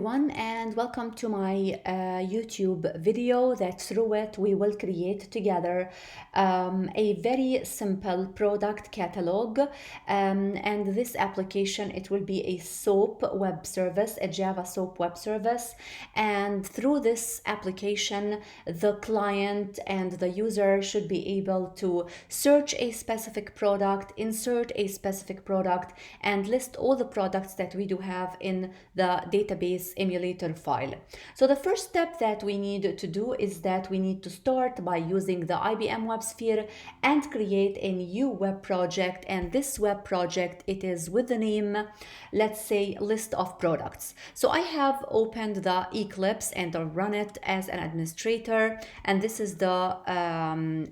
And welcome to my YouTube video that through it we will create together a very simple product catalog, and this application, it will be a SOAP web service, a Java SOAP web service, and through this application the client and the user should be able to search a specific product, insert a specific product, and list all the products that we do have in the database emulator file. So the first step that we need to do is that we need to start by using the IBM WebSphere and create a new web project, and this web project, it is with the name, let's say, list of products. So I have opened the Eclipse and I'll run it as an administrator, and this is the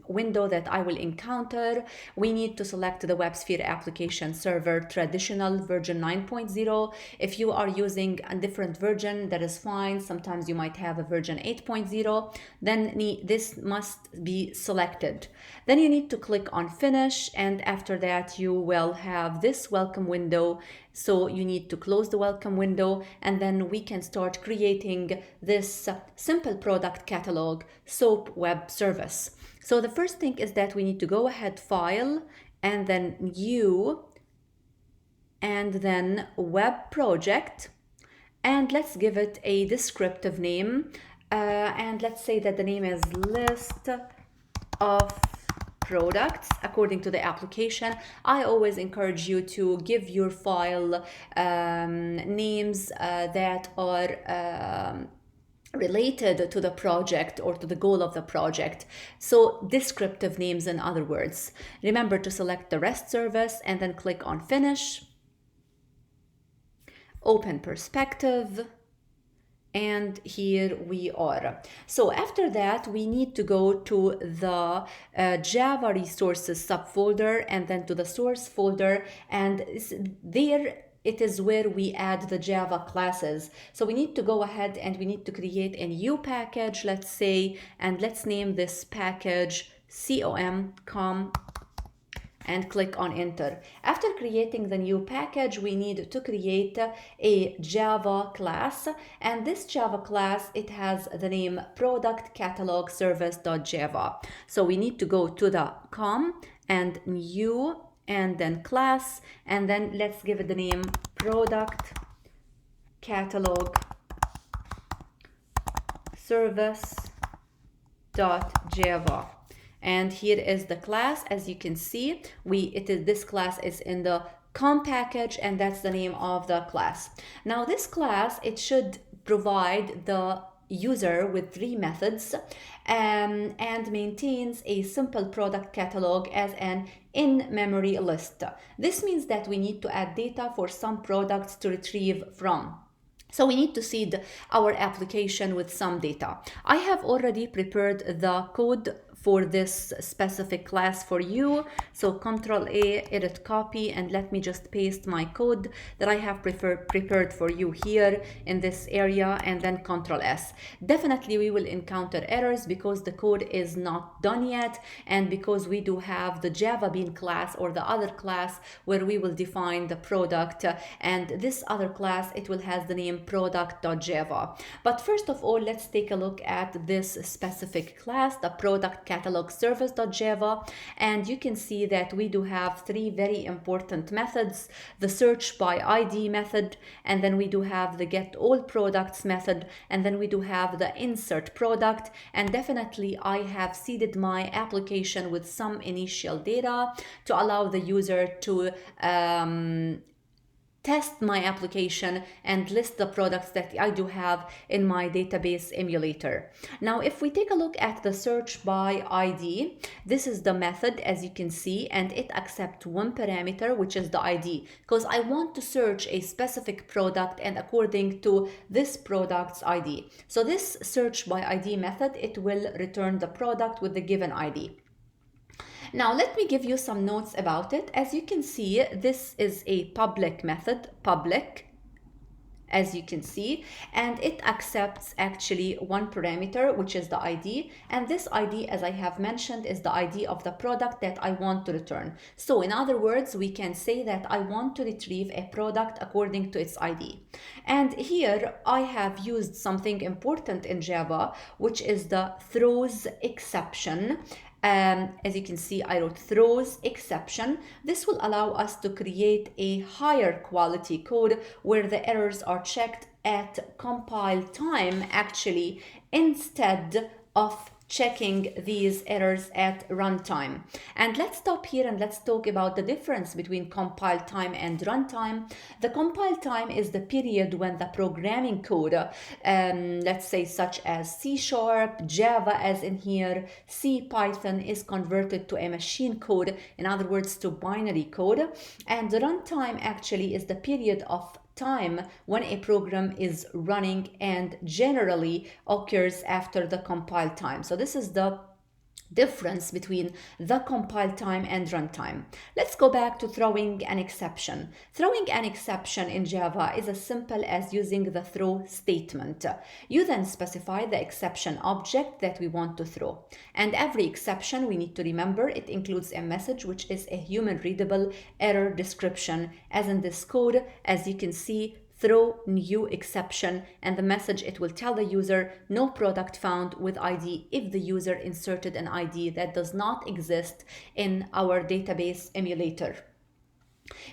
window that I will encounter. We need to select the WebSphere application server traditional version 9.0. If you are using a different version, that is fine. Sometimes you might have a version 8.0, then this must be selected. Then you need to click on finish, and after that you will have this welcome window. So you need to close the welcome window, and then we can start creating this simple product catalog SOAP web service. So the first thing is that we need to go ahead, file, and then new, and then web project, and let's give it a descriptive name, and let's say that the name is list of products according to the application. I always encourage you to give your file names that are related to the project or to the goal of the project. So descriptive names, in other words. Remember to select the REST service and then click on finish, open perspective, and here we are. So after that we need to go to the Java resources subfolder and then to the source folder, and there it is where we add the Java classes. So we need to go ahead and we need to create a new package, let's say, and let's name this package com and click on enter. After creating the new package, we need to create a Java class, and this Java class, it has the name product catalog service.java. So we need to go to the com and new and then class, and then let's give it the name product catalog service.java. And here is the class. As you can see, this class is in the com package, and that's the name of the class. Now this class, it should provide the user with 3 methods and maintains a simple product catalog as an in-memory list. This means that we need to add data for some products to retrieve from. So we need to seed our application with some data. I have already prepared the code for this specific class for you. So Ctrl A, edit copy, and let me just paste my code that I have prepared for you here in this area, and then Ctrl S. Definitely we will encounter errors because the code is not done yet, and because we do have the Java Bean class or the other class where we will define the product, and this other class, it will have the name product.java. But first of all, let's take a look at this specific class, the product catalog service.java, and you can see that we do have 3 very important methods: the search by ID method, and then we do have the get all products method, and then we do have the insert product. And definitely I have seeded my application with some initial data to allow the user to test my application and list the products that I do have in my database emulator. Now, if we take a look at the search by ID, this is the method, as you can see, and it accepts 1 parameter, which is the ID, because I want to search a specific product and according to this product's ID. So this search by ID method, it will return the product with the given ID. Now let me give you some notes about it. As you can see, this is a public method, public, as you can see, and it accepts actually one parameter, which is the ID, and this ID, as I have mentioned, is the ID of the product that I want to return. So in other words, we can say that I want to retrieve a product according to its ID. And here I have used something important in Java, which is the throws exception. As you can see, I wrote throws exception. This will allow us to create a higher quality code where the errors are checked at compile time actually, instead of checking these errors at runtime. And let's stop here and let's talk about the difference between compile time and runtime. The compile time is the period when the programming code, let's say such as C#, Java as in here, C, Python, is converted to a machine code, in other words to binary code. And the runtime actually is the period of time when a program is running and generally occurs after the compile time. So this is the difference between the compile time and runtime. Let's go back to throwing an exception. Throwing an exception in Java is as simple as using the throw statement. You then specify the exception object that we want to throw. And every exception, we need to remember, it includes a message which is a human readable error description, as in this code, as you can see, throw new exception, and the message, it will tell the user no product found with ID if the user inserted an ID that does not exist in our database emulator.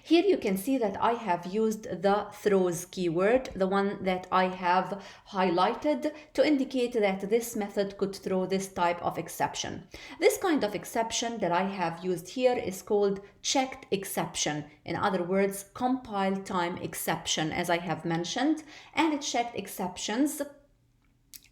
Here you can see that I have used the throws keyword, the one that I have highlighted, to indicate that this method could throw this type of exception. This kind of exception that I have used here is called checked exception. In other words, compile time exception, as I have mentioned, and it checked exceptions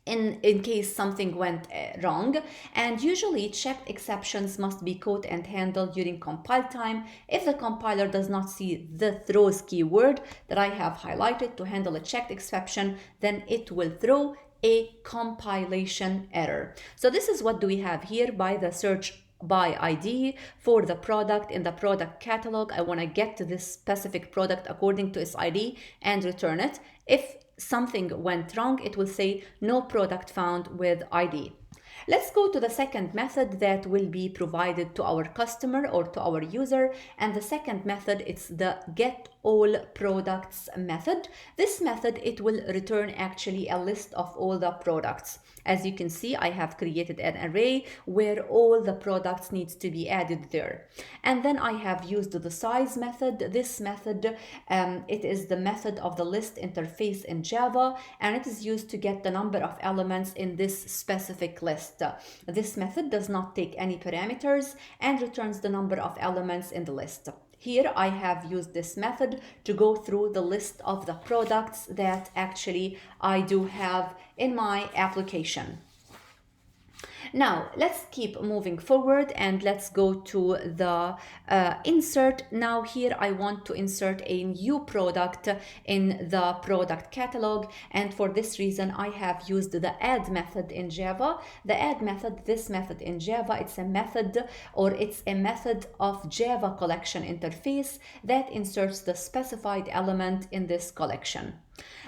in case something went wrong, and usually checked exceptions must be caught and handled during compile time. If the compiler does not see the throws keyword that I have highlighted to handle a checked exception, then it will throw a compilation error. So this is what do we have here by the search by ID for the product in the product catalog. I want to get to this specific product according to its ID and return it. If something went wrong, it will say no product found with ID. Let's go to the second method that will be provided to our customer or to our user, and the second method, it's the get all products method. This method, it will return actually a list of all the products. As you can see, I have created an array where all the products needs to be added there. And then I have used the size method. This method, it is the method of the list interface in Java, and it is used to get the number of elements in this specific list. This method does not take any parameters and returns the number of elements in the list. Here I have used this method to go through the list of the products that actually I do have in my application. Now let's keep moving forward and let's go to the insert. Now here I want to insert a new product in the product catalog, and for this reason I have used the add method in Java. The add method, this method in Java, it's a method of Java collection interface that inserts the specified element in this collection.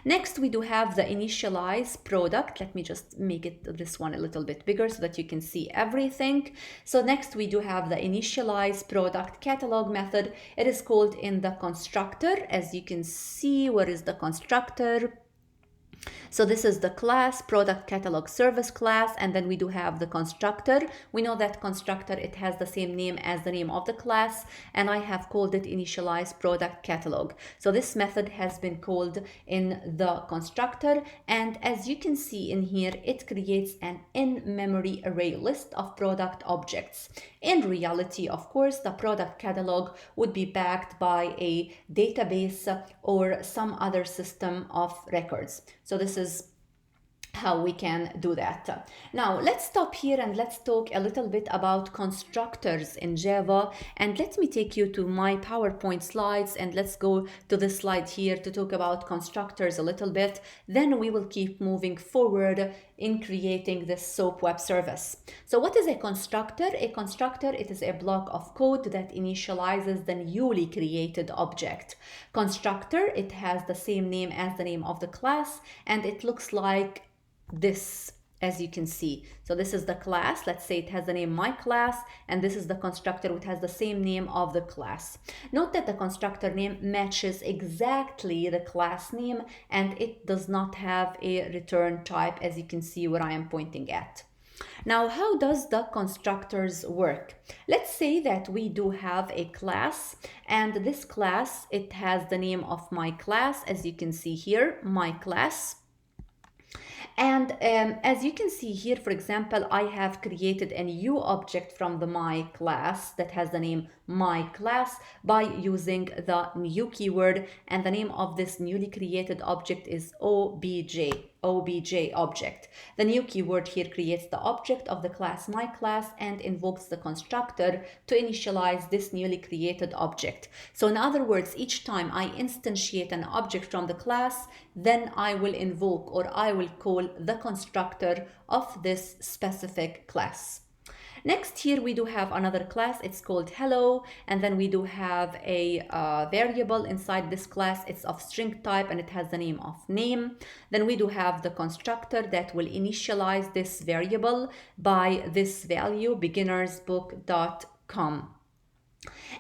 Next, we do have the initialize product. Let me just make it this one a little bit bigger so that you can see everything. So next, we do have the initialize product catalog method. It is called in the constructor. As you can see, where is the constructor? So this is the class, product catalog service class, and then we do have the constructor. We know that constructor, it has the same name as the name of the class, and I have called it initialize product catalog. So this method has been called in the constructor, and as you can see in here, it creates an in-memory array list of product objects. In reality, of course, the product catalog would be backed by a database or some other system of records. So this is how we can do that. Now let's stop here and let's talk a little bit about constructors in Java, and let me take you to my PowerPoint slides, and let's go to this slide here to talk about constructors a little bit. Then we will keep moving forward in creating this SOAP web service. So what is a constructor? A constructor, it is a block of code that initializes the newly created object. Constructor, it has the same name as the name of the class, and it looks like this, as you can see. So this is the class. Let's say it has the name my class, and this is the constructor which has the same name of the class. Note that the constructor name matches exactly the class name, and it does not have a return type, as you can see where I am pointing at. Now, how does the constructors work? Let's say that we do have a class, and this class, it has the name of my class, as you can see here, my class. And as you can see here, for example, I have created a new object from the my class that has the name my class by using the new keyword, and the name of this newly created object is obj object. The new keyword here creates the object of the class my class and invokes the constructor to initialize this newly created object. So in other words, each time I instantiate an object from the class, then I will invoke, or I will call, the constructor of this specific class. Next, here we do have another class, it's called hello, and then we do have a variable inside this class. It's of string type and it has the name of name. Then we do have the constructor that will initialize this variable by this value, beginnersbook.com.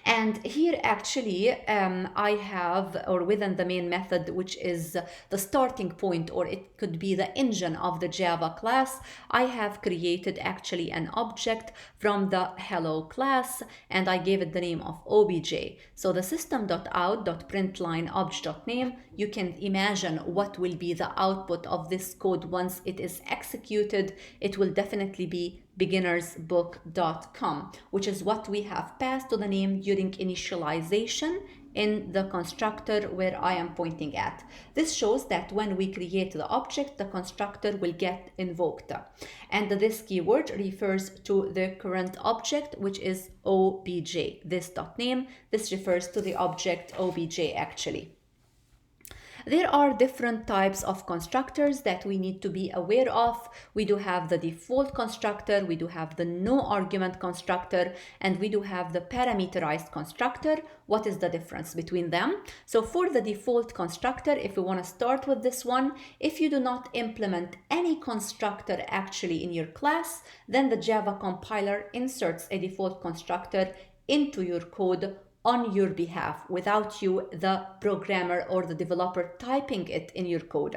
And here actually I have, or within the main method, which is the starting point, or it could be the engine of the Java class, I have created actually an object from the hello class, and I gave it the name of obj. So the system.out.println obj.name, you can imagine what will be the output of this code once it is executed. It will definitely be beginnersbook.com, which is what we have passed to the name during initialization in the constructor where I am pointing at. This shows that when we create the object, the constructor will get invoked. And this keyword refers to the current object, which is obj. This.name, this refers to the object obj actually. There are different types of constructors that we need to be aware of. We do have the default constructor, we do have the no argument constructor, and we do have the parameterized constructor. What is the difference between them? So for the default constructor, if we want to start with this one, if you do not implement any constructor actually in your class, then the Java compiler inserts a default constructor into your code on your behalf without you, the programmer or the developer, typing it in your code.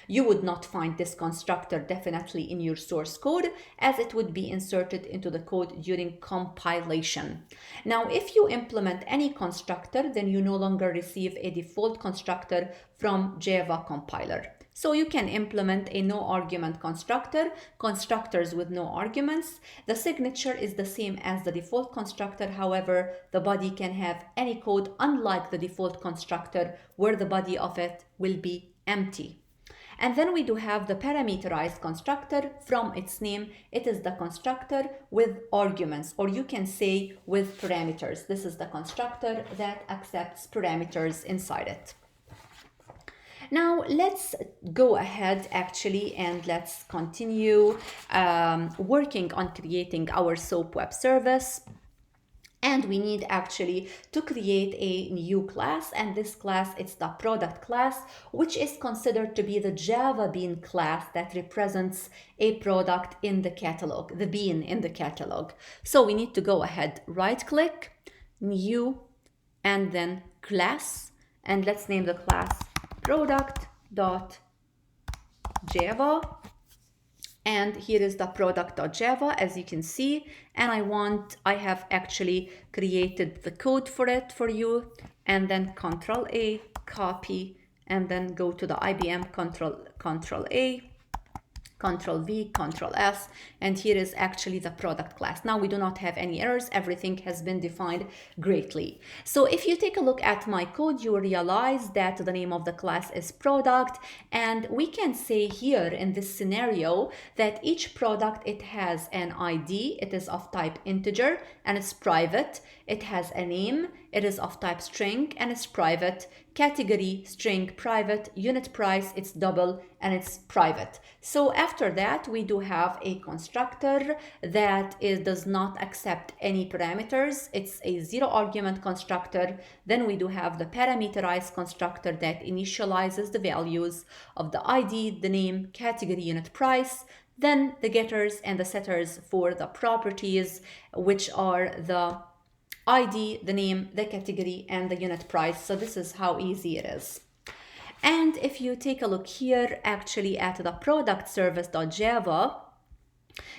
You would not find this constructor definitely in your source code, as it would be inserted into the code during compilation. Now, if you implement any constructor, then you no longer receive a default constructor from Java compiler. So you can implement a no argument constructor, constructors with no arguments. The signature is the same as the default constructor. However, the body can have any code, unlike the default constructor where the body of it will be empty. And then we do have the parameterized constructor. From its name, it is the constructor with arguments, or you can say with parameters. This is the constructor that accepts parameters inside it. Now let's go ahead actually and let's continue working on creating our SOAP web service. And we need actually to create a new class, and this class, it's the product class, which is considered to be the Java bean class that represents a product in the catalog, the bean in the catalog. So we need to go ahead, right click, new, and then class, and let's name the class product.java. And here is the product.java, as you can see, and I have actually created the code for it for you, and then Control A, copy, and then go to the IBM Control A, Control V, Control S, and here is actually the product class. Now we do not have any errors. Everything has been defined greatly. So if you take a look at my code, you will realize that the name of the class is product, and we can say here in this scenario that each product, it has an ID, it is of type integer and it's private. It has a name, it is of type string and it's private. Category, string, private. Unit price, it's double and it's private. So after that, we do have a constructor that does not accept any parameters. It's a zero argument constructor. Then we do have the parameterized constructor that initializes the values of the ID, the name, category, unit price. Then the getters and the setters for the properties, which are the ID, the name, the category, and the unit price. So this is how easy it is. And if you take a look here actually at the product service.java,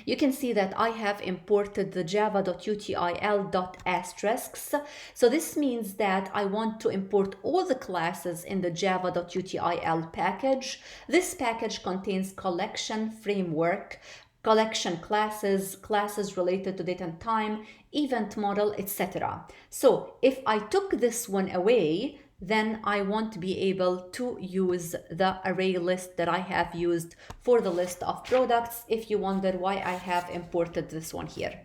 you can see that I have imported the java.util.asterisks. So this means that I want to import all the classes in the java.util package. This package contains collection framework, collection classes, classes related to date and time, event model, etc. So if I took this one away, then I won't be able to use the array list that I have used for the list of products, if you wonder why I have imported this one here.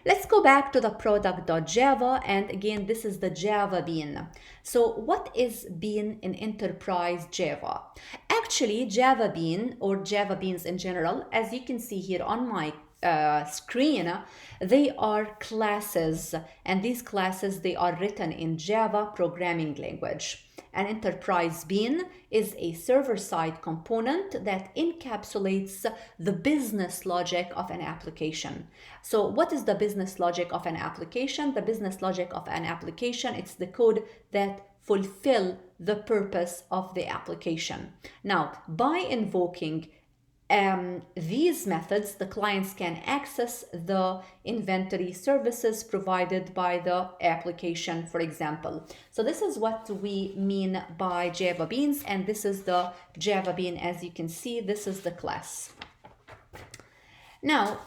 Let's go back to the product.java, and again, this is the Java bean. So what is bean in enterprise Java? Actually, Java bean, or Java beans in general, as you can see here on my screen, they are classes, and these classes, they are written in Java programming language. An enterprise bean is a server-side component that encapsulates the business logic of an application. So what is the business logic of an application? The business logic of an application, it's the code that fulfill the purpose of the application. Now, by invoking these methods, the clients can access the inventory services provided by the application, for example. So this is what we mean by Java beans, and this is the Java bean. As you can see, this is the class. Now,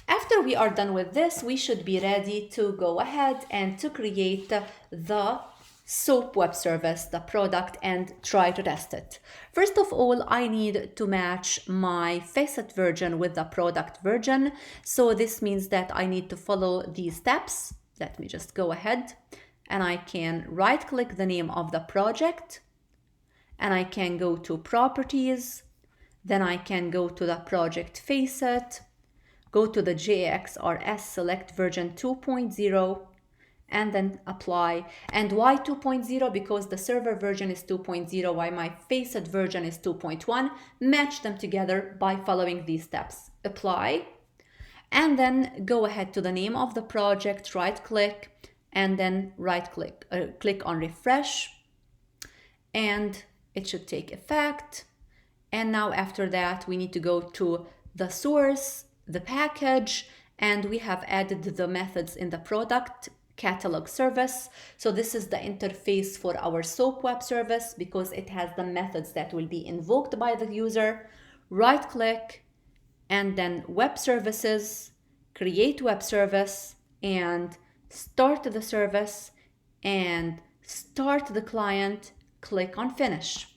after we are done with this, we should be ready to go ahead and to create the SOAP web service, the product, and try to test it. First of all, I need to match my facet version with the product version. So this means that I need to follow these steps. Let me just go ahead, and I can right click the name of the project, and I can go to properties. Then I can go to the project facet, go to the JXRS, select version 2.0, and then apply. And why 2.0? Because the server version is 2.0, why my facet version is 2.1. Match them together by following these steps. Apply, and then go ahead to the name of the project, right click, and then click on refresh, and it should take effect. And now after that, we need to go to the source, the package, and we have added the methods in the product catalog service. So this is the interface for our SOAP web service because it has the methods that will be invoked by the user. Right click, and then web services, create web service, and start the service, and start the client, click on finish.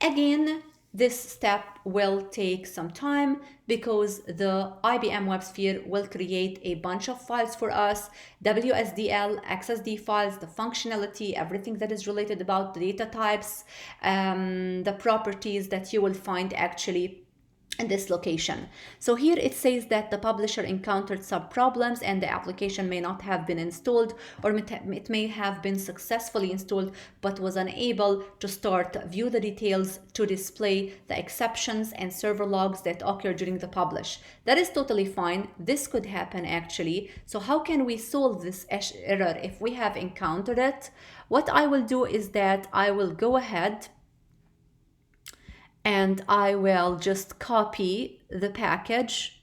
Again, this step will take some time because the IBM WebSphere will create a bunch of files for us, WSDL, XSD files, the functionality, everything that is related about the data types, the properties that you will find actually in this location. So here it says that the publisher encountered some problems and the application may not have been installed, or it may have been successfully installed but was unable to start. View the details to display the exceptions and server logs that occur during the publish. That is totally fine. This could happen actually. So how can we solve this error if we have encountered it? What I will do is that I will go ahead and I will just copy the package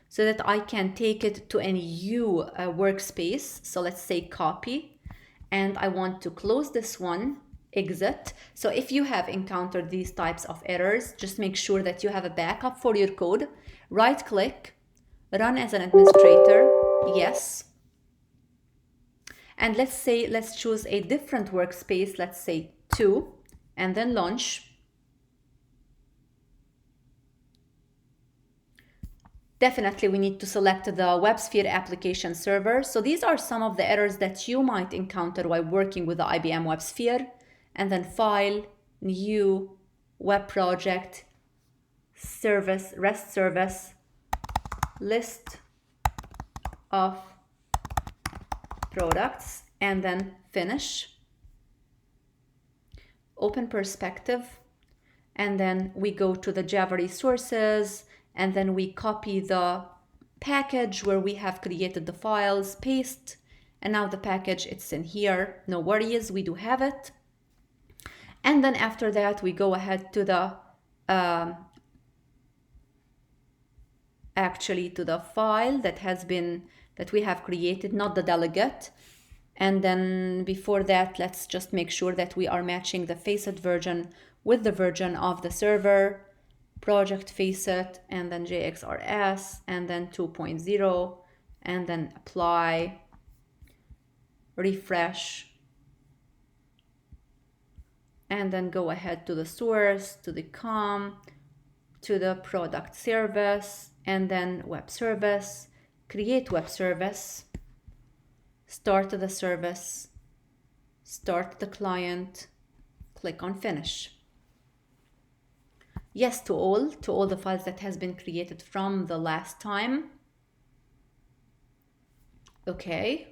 so that I can take it to a new workspace. So let's say copy, and I want to close this one, exit. So if you have encountered these types of errors, just make sure that you have a backup for your code. Right click, run as an administrator, yes. And let's choose a different workspace, let's say 2, and then launch. Definitely we need to select the WebSphere application server. So these are some of the errors that you might encounter while working with the IBM WebSphere. And then File, New, Web Project, Service, REST Service, List of Products, and then Finish. Open Perspective, and then we go to the Java resources, and then we copy the package where we have created the files, paste, and now the package, it's in here. No worries, we do have it. And then after that, we go ahead to the to the file that we have created, not the delegate. And then before that, let's just make sure that we are matching the facet version with the version of the server, project facet, and then JXRS, and then 2.0, and then apply, refresh, and then go ahead to the source, to the COM, to the product service, and then web service, create web service, start the service, start the client, click on finish. Yes to all the files that has been created from the last time. Okay.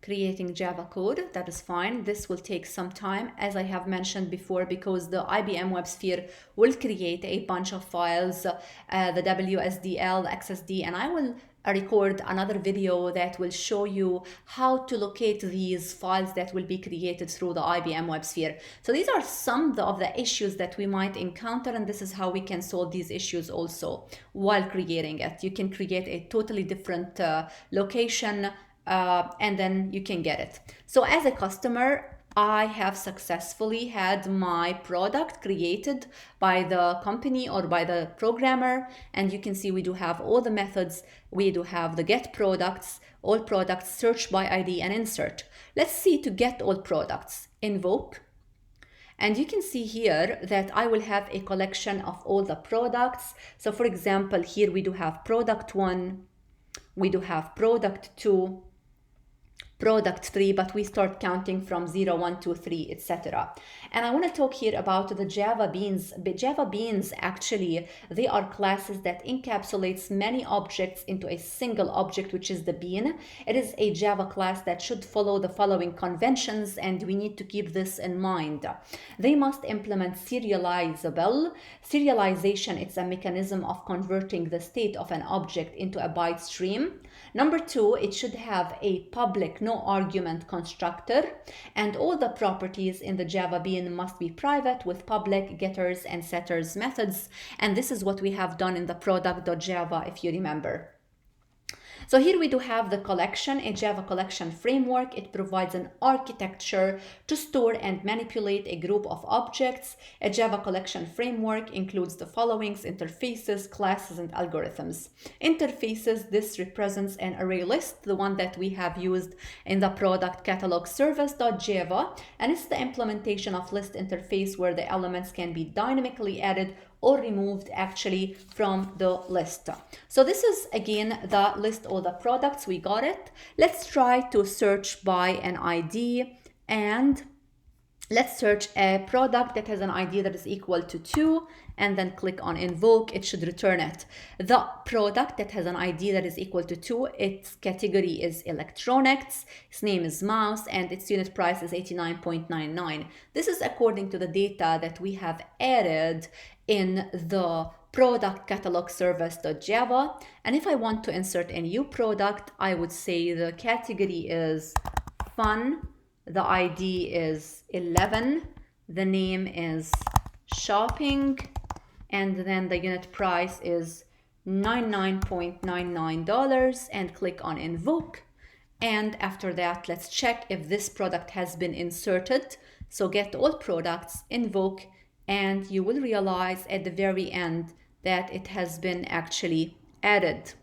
Creating Java code, that is fine. This will take some time, as I have mentioned before, because the IBM WebSphere will create a bunch of files, the WSDL, XSD, and I will record another video that will show you how to locate these files that will be created through the IBM WebSphere. So these are some of the issues that we might encounter, and this is how we can solve these issues also while creating it. You can create a totally different location, and then you can get it. So as a customer, I have successfully had my product created by the company or by the programmer, and you can see we do have all the methods. We do have the get products, all products, search by ID, and insert. Let's see to get all products, invoke. And you can see here that I will have a collection of all the products. So for example, here we do have product 1, we do have product 2, product 3, but we start counting from 0, 1, 2, 3, etc. And I want to talk here about the Java beans. But Java beans, actually, they are classes that encapsulates many objects into a single object, which is the bean. It is a Java class that should follow the following conventions, and we need to keep this in mind. They must implement serializable. Serialization, it's a mechanism of converting the state of an object into a byte stream. Number 2, it should have a public no argument constructor, and all the properties in the Java bean must be private with public getters and setters methods. And this is what we have done in the product.java, if you remember. So here we do have the collection, a Java collection framework. It provides an architecture to store and manipulate a group of objects. A Java collection framework includes the following: interfaces, classes, and algorithms. Interfaces, this represents an array list, the one that we have used in the product catalog service.java, and it's the implementation of list interface where the elements can be dynamically added or removed actually from the list. So this is again the list all the products. We got it. Let's try to search by an ID, and let's search a product that has an ID that is equal to 2, and then click on invoke. It should return it. The product that has an ID that is equal to 2, its category is electronics, its name is mouse, and its unit price is 89.99. This is according to the data that we have added in the product catalog service.java. And if I want to insert a new product, I would say the category is fun, the ID is 11, the name is shopping, and then the unit price is $99.99, and click on invoke. And after that, let's check if this product has been inserted. So get all products, invoke, and you will realize at the very end that it has been actually added.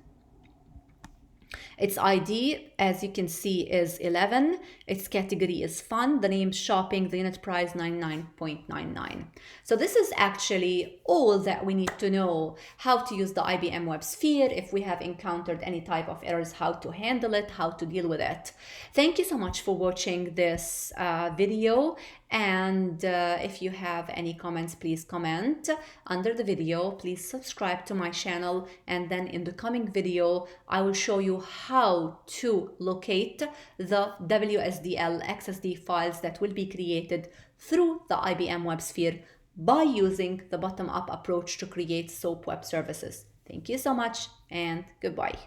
Its ID, as you can see, is 11. Its category is fun. The name shopping, the unit price 99.99. So this is actually all that we need to know: how to use the IBM WebSphere, if we have encountered any type of errors, how to handle it, how to deal with it. Thank you so much for watching this video. And if you have any comments, please comment under the video. Please subscribe to my channel, and then in the coming video I will show you how to locate the WSDL XSD files that will be created through the IBM WebSphere by using the bottom-up approach to create SOAP web services. Thank you so much, and goodbye.